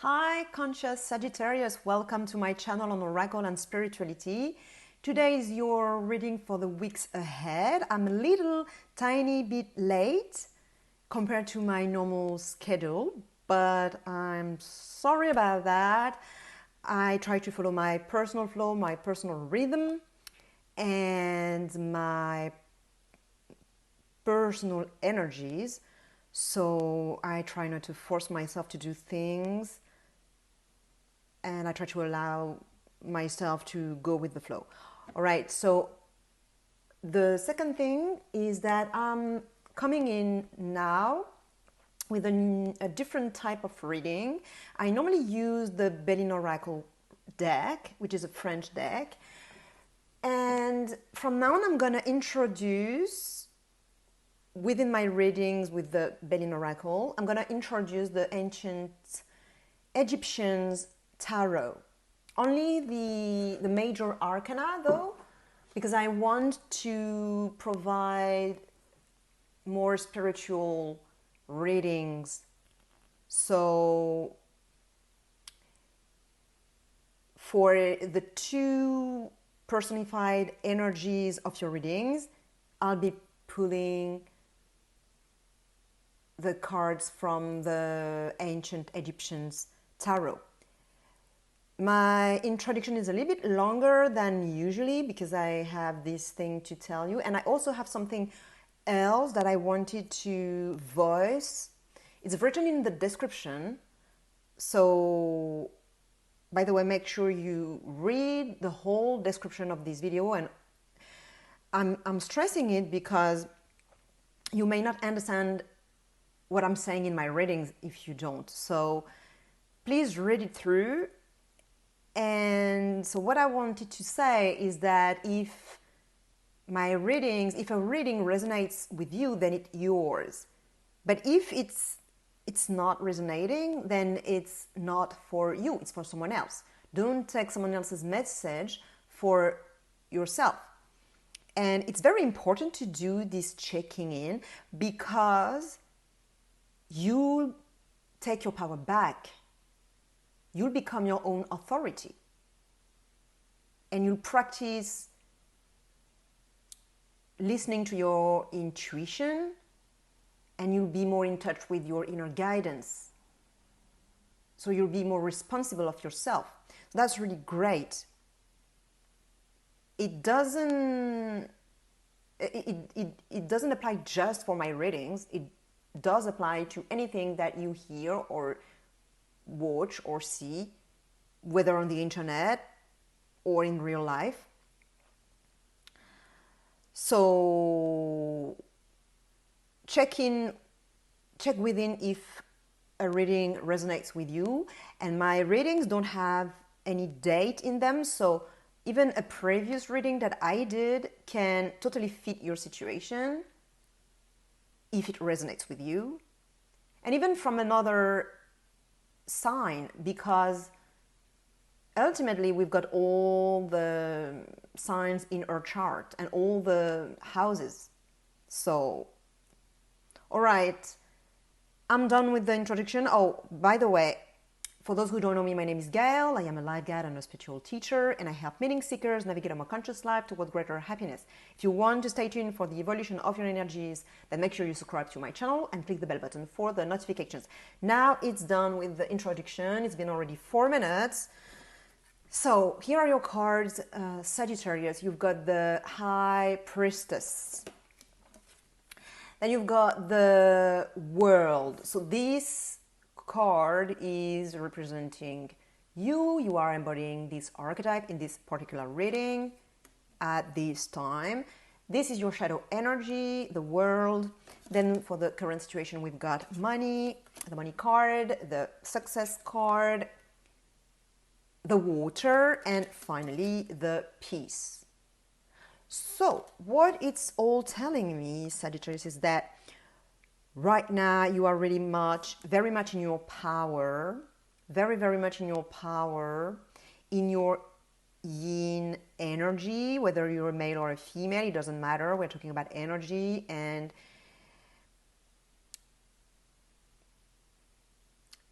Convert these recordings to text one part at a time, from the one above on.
Hi, conscious Sagittarius. Welcome to my channel on Oracle and Spirituality. Today is your reading for the weeks ahead. I'm a little tiny bit late compared to my normal schedule, but I'm sorry about that. I try to follow my personal flow, my personal rhythm, and my personal energies. So I try not to force myself to do things, and I try to allow myself to go with the flow. All right, so the second thing is that I'm coming in now with a different type of reading. I normally use the Belline Oracle deck, which is a French deck. And from now on, I'm going to introduce, within my readings with the Belline Oracle, I'm going to introduce the ancient Egyptians tarot. Only the major arcana though, because I want to provide more spiritual readings. So for the two personified energies of your readings, I'll be pulling the cards from the ancient Egyptians tarot. My introduction is a little bit longer than usually because I have this thing to tell you, and I also have something else that I wanted to voice. It's written in the description, so by the way, make sure you read the whole description of this video, and I'm stressing it because you may not understand what I'm saying in my readings if you don't. So please read it through. And so what I wanted to say is that if a reading resonates with you, then it's yours. But if it's not resonating, then it's not for you, it's for someone else. Don't take someone else's message for yourself. And it's very important to do this checking in because you'll take your power back. You'll become your own authority. And you'll practice listening to your intuition, and you'll be more in touch with your inner guidance. So you'll be more responsible of yourself. So that's really great. It doesn't apply just for my readings. It does apply to anything that you hear or watch or see, whether on the internet or in real life. So check within if a reading resonates with you. And my readings don't have any date in them, so even a previous reading that I did can totally fit your situation if it resonates with you. And even from another sign, because ultimately we've got all the signs in our chart and all the houses. So, all right, I'm done with the introduction. Oh, by the way, for those who don't know me, my name is Gail. I am a life guide and a spiritual teacher, and I help meaning seekers navigate a more conscious life toward greater happiness. If you want to stay tuned for the evolution of your energies, then make sure you subscribe to my channel and click the bell button for the notifications. Now it's done with the introduction. It's been already 4 minutes. So here are your cards, Sagittarius. You've got the High Priestess. Then you've got the World. So this card is representing you. You are embodying this archetype in this particular reading at this time. This is your shadow energy, the World. Then for the current situation, we've got money, the money card, the success card, the water, and finally the peace. So what it's all telling me, Sagittarius, is that right now you are really very much in your power, very much in your power, in your yin energy, whether you're a male or a female, it doesn't matter. We're talking about energy, and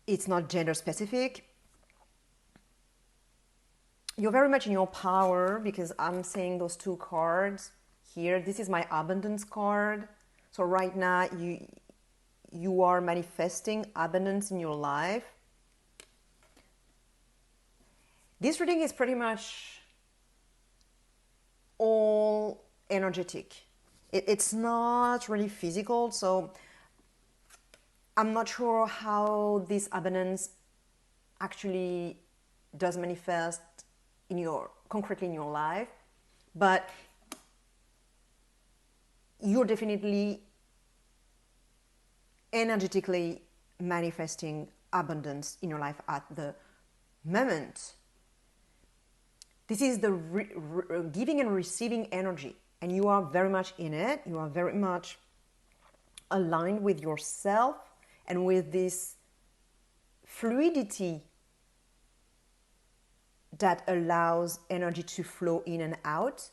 It's not gender specific. You're very much in your power because I'm seeing those two cards here. This is my abundance card. So right now you are manifesting abundance in your life. This reading is pretty much all energetic. It's not really physical, so I'm not sure how this abundance actually does manifest concretely in your life, but you're definitely energetically manifesting abundance in your life at the moment. This is the giving and receiving energy, and you are very much in it. You are very much aligned with yourself and with this fluidity that allows energy to flow in and out,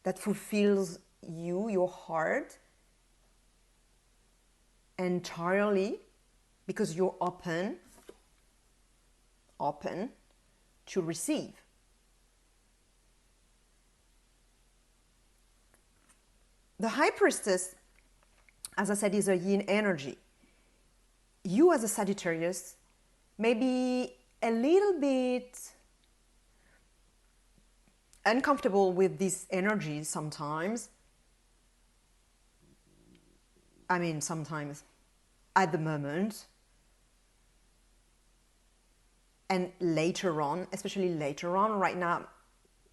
that fulfills you, your heart, entirely, because you're open to receive. The High Priestess, as I said, is a yin energy. You as a Sagittarius may be a little bit uncomfortable with this energy sometimes. I mean, sometimes at the moment. And later on, especially later on, right now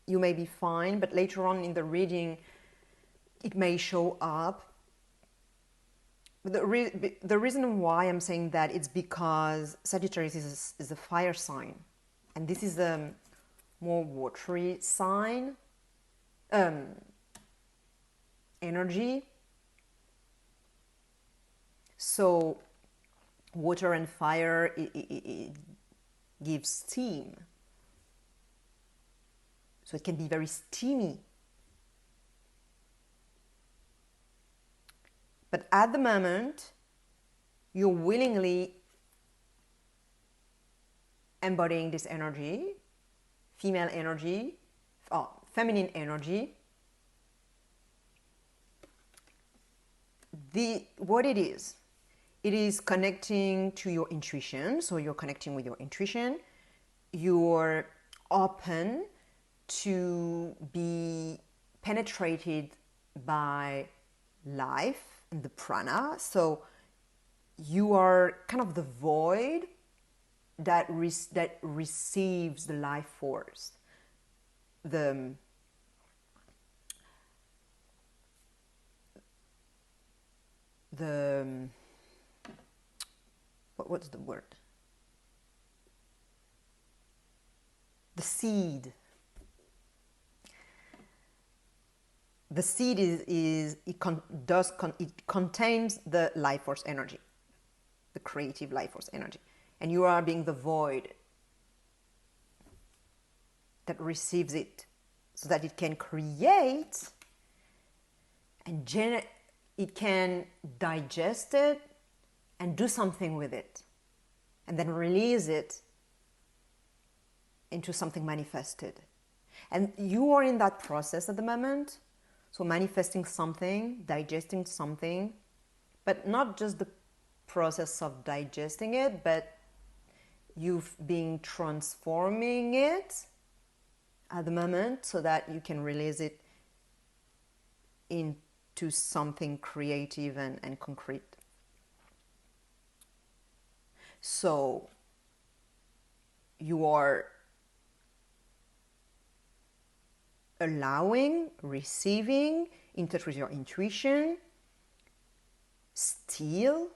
you may be fine, but later on in the reading it may show up. The reason why I'm saying that it's because Sagittarius is a fire sign, and this is a more watery sign, energy. So water and fire, it gives steam. So it can be very steamy. But at the moment, you're willingly embodying this energy, female energy, feminine energy. What it is connecting to your intuition. So you're connecting with your intuition. You're open to be penetrated by life and the prana. So you are kind of the void that receives the life force, what's the word? The seed. The seed it contains the life force energy, the creative life force energy, and you are being the void that receives it, so that it can create and it can digest it and do something with it, and then release it into something manifested. And you are in that process at the moment. So manifesting something, digesting something, but not just the process of digesting it, but you've been transforming it at the moment so that you can release it into something creative and concrete. So you are allowing, receiving, in touch with your intuition, still,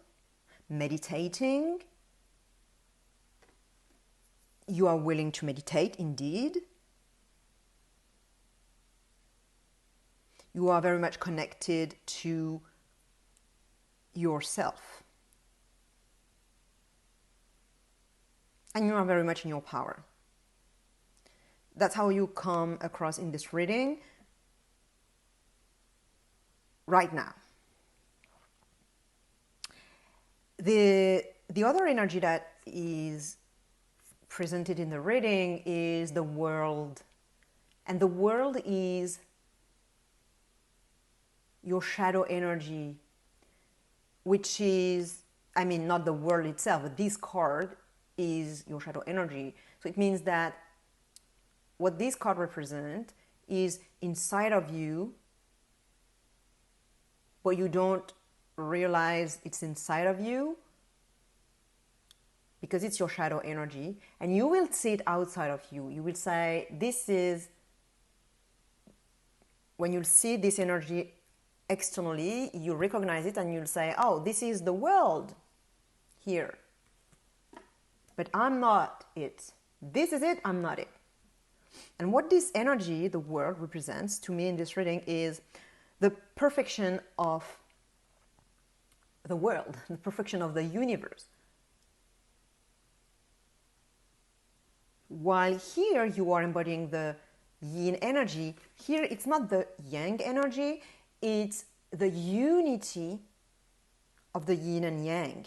meditating. You are willing to meditate, indeed. You are very much connected to yourself. And you are very much in your power. That's how you come across in this reading right now. The other energy that is presented in the reading is the world. And the world is your shadow energy, which is, I mean, not the world itself, but this card is your shadow energy. So it means that what this card represents is inside of you, but you don't realize it's inside of you because it's your shadow energy, and you will see it outside of you. You will say, this is, when you see this energy externally, you recognize it and you'll say, oh, this is the world here. But I'm not it. This is it, I'm not it. And what this energy, the world, represents to me in this reading is the perfection of the world, the perfection of the universe. While here you are embodying the yin energy, here it's not the yang energy, it's the unity of the yin and yang.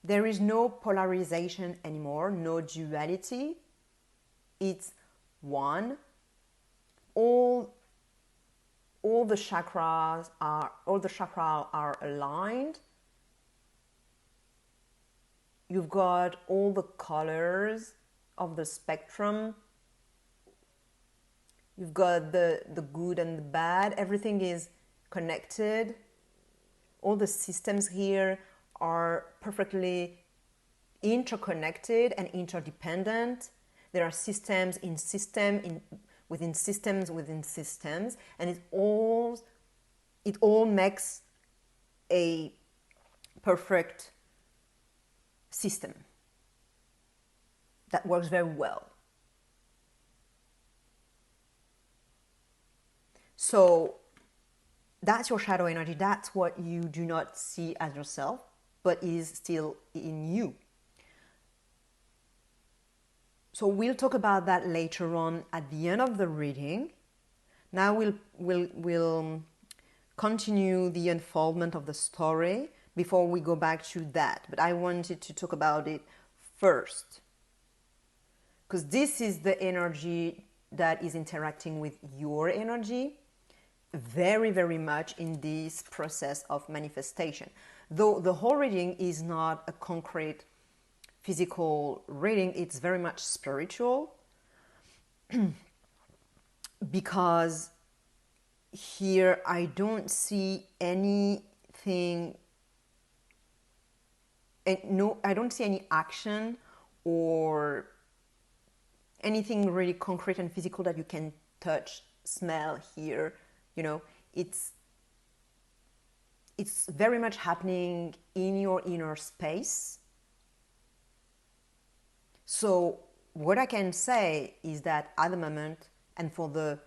There is no polarization anymore, no duality. It's one. All the chakras are aligned. You've got all the colors of the spectrum. You've got the good and the bad. Everything is connected. All the systems here are perfectly interconnected and interdependent. There are systems in system, within systems within systems, and it all makes a perfect system that works very well. So that's your shadow energy. That's what you do not see as yourself, but is still in you. So we'll talk about that later on at the end of the reading. Now we'll continue the unfoldment of the story before we go back to that. But I wanted to talk about it first, because this is the energy that is interacting with your energy very, very much in this process of manifestation. Though the whole reading is not a concrete physical reading, it's very much spiritual, because here I don't see anything, I don't see any action or anything really concrete and physical that you can touch, smell, hear. You know, it's very much happening in your inner space. So what I can say is that at the moment, and for the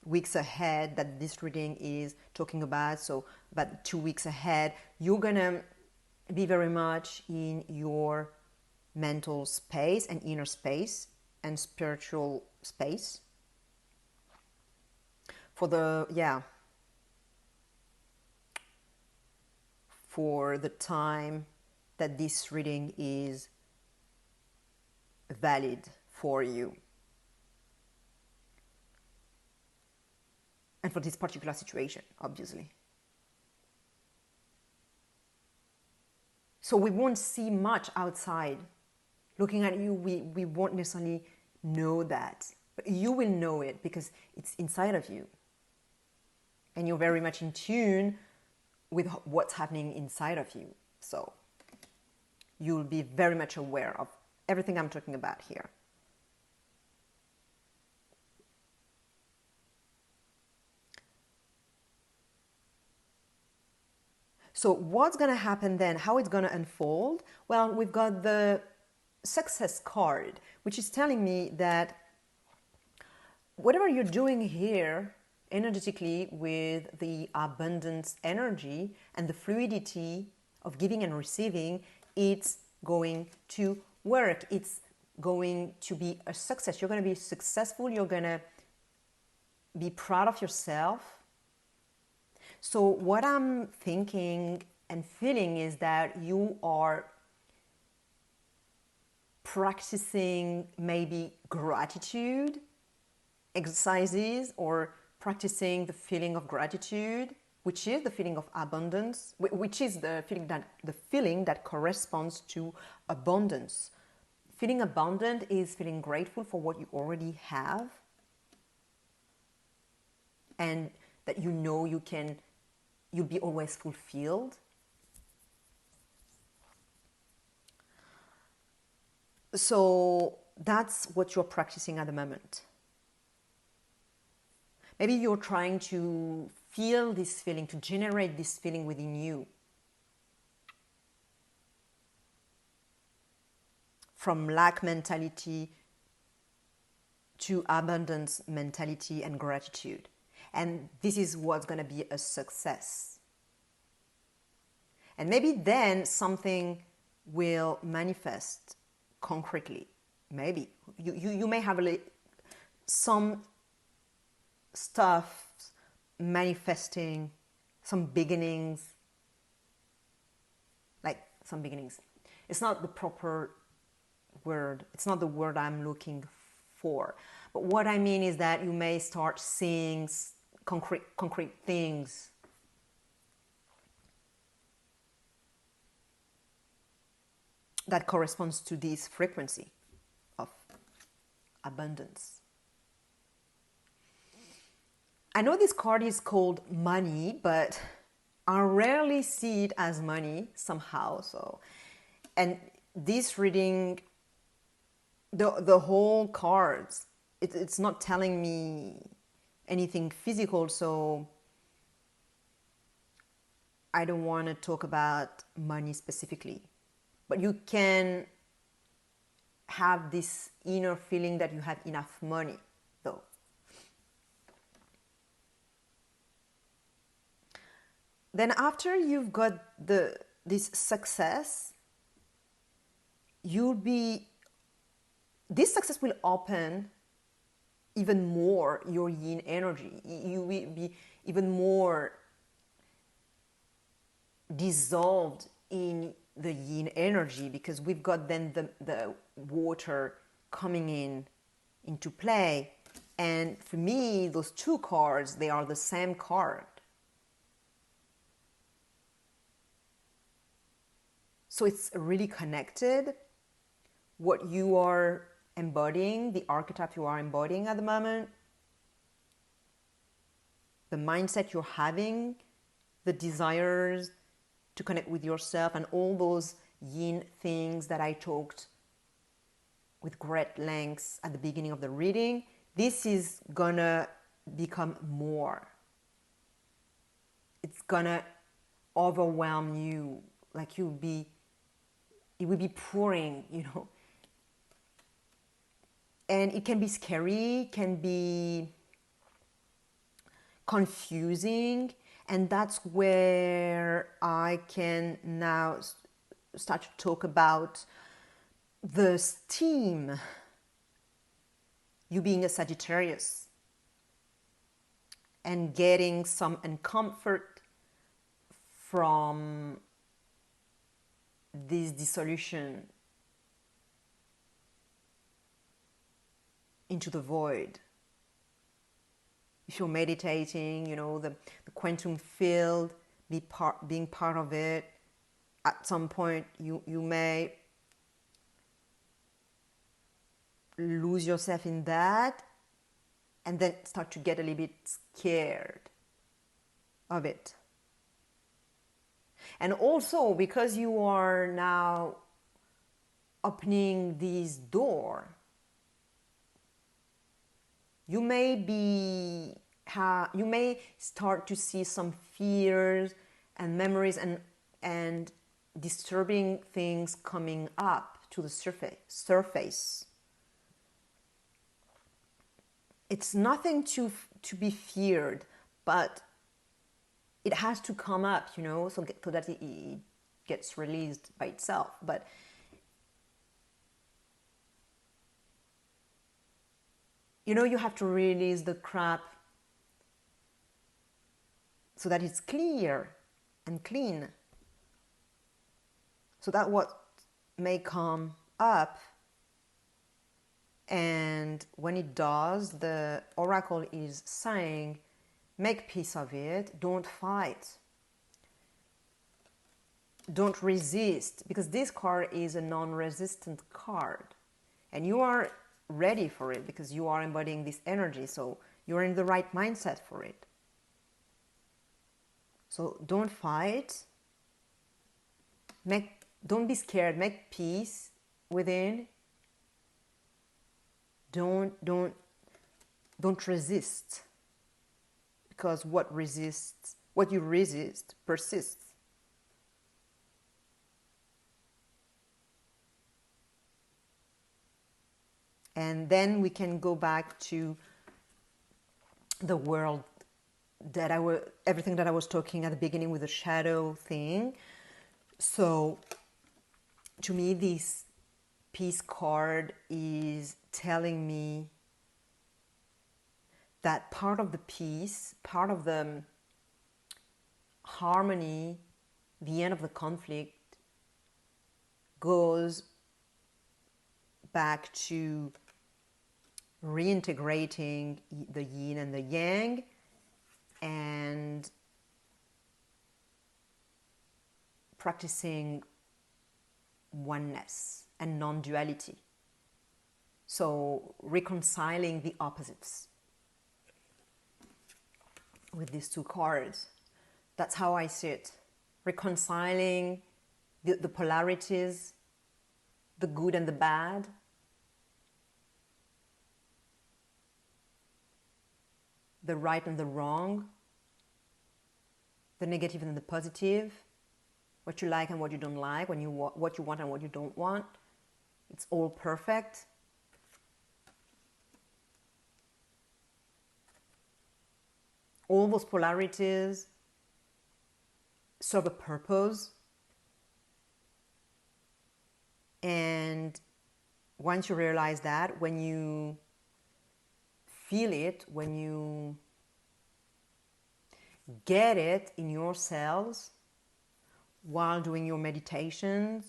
weeks ahead that this reading is talking about, so about 2 weeks ahead, you're gonna be very much in your mental space and inner space and spiritual space for the time that this reading is valid for you and for this particular situation, obviously. So we won't see much outside. Looking at you, we won't necessarily know that, but you will know it because it's inside of you. And you're very much in tune with what's happening inside of you. So you'll be very much aware of everything I'm talking about here. So what's going to happen then? How it's going to unfold? Well, we've got the success card, which is telling me that whatever you're doing here energetically with the abundance energy and the fluidity of giving and receiving, it's going to work. It's going to be a success. You're going to be successful. You're going to be proud of yourself. So what I'm thinking and feeling is that you are practicing maybe gratitude exercises, or practicing the feeling of gratitude, which is the feeling of abundance, which is the feeling that corresponds to abundance. Feeling abundant is feeling grateful for what you already have, and that you know you'll be always fulfilled. So that's what you're practicing at the moment. Maybe you're trying to feel this feeling, to generate this feeling within you. From lack mentality to abundance mentality and gratitude. And this is what's going to be a success. And maybe then something will manifest concretely. Maybe. You may have some stuff manifesting, some beginnings. Like some beginnings. It's not the proper word. It's not the word I'm looking for. But what I mean is that you may start seeing concrete things. That corresponds to this frequency of abundance. I know this card is called money, but I rarely see it as money somehow. And this reading, the whole cards, it's not telling me anything physical, so I don't want to talk about money specifically. But you can have this inner feeling that you have enough money, though. Then after you've got this success, this success will open even more your yin energy. You will be even more dissolved in the yin energy, because we've got then the water coming into play. And for me, those two cards, they are the same card. So it's really connected. What you are embodying, the archetype you are embodying at the moment, the mindset you're having, the desires to connect with yourself, and all those yin things that I talked with great lengths at the beginning of the reading, this is gonna become more. It's gonna overwhelm you, like it will be pouring, And it can be scary, can be confusing, and that's where I can now start to talk about the steam, you being a Sagittarius, and getting some uncomfort from this dissolution into the void. If you're meditating, the quantum field, being part of it, at some point you may lose yourself in that, and then start to get a little bit scared of it. And also, because you are now opening this door, you may start to see some fears and memories and disturbing things coming up to the surface. It's nothing to be feared, but it has to come up, so that it gets released by itself. But you have to release the crap so that it's clear and clean. So that what may come up, and when it does, the oracle is saying, make peace of it, don't fight, don't resist, because this card is a non-resistant card, and you are ready for it because you are embodying this energy, so you're in the right mindset for it. So don't fight, don't be scared, make peace within. Don't resist, because what you resist persists. And then we can go back to the world that everything that I was talking at the beginning with the shadow thing. So to me, this peace card is telling me that part of the peace, part of the harmony, the end of the conflict goes back to reintegrating the yin and the yang, and practicing oneness and non-duality. So reconciling the opposites with these two cards. That's how I see it. Reconciling the polarities, the good and the bad. The right and the wrong. The negative and the positive. What you like and what you don't like, what you want and what you don't want. It's all perfect. All those polarities serve a purpose. And once you realize that, when you feel it, when you get it in your cells while doing your meditations,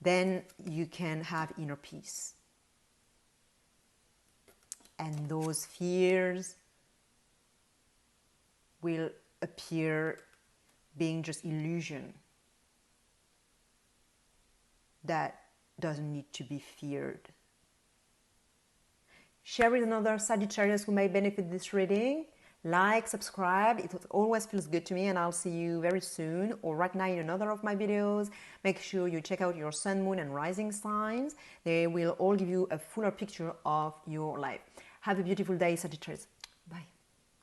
then you can have inner peace. And those fears will appear being just illusion that doesn't need to be feared. Share with another Sagittarius who may benefit this reading. Like, subscribe, it always feels good to me, and I'll see you very soon or right now in another of my videos. Make sure you check out your sun, moon and rising signs. They will all give you a fuller picture of your life. Have a beautiful day, Sagittarius. Bye.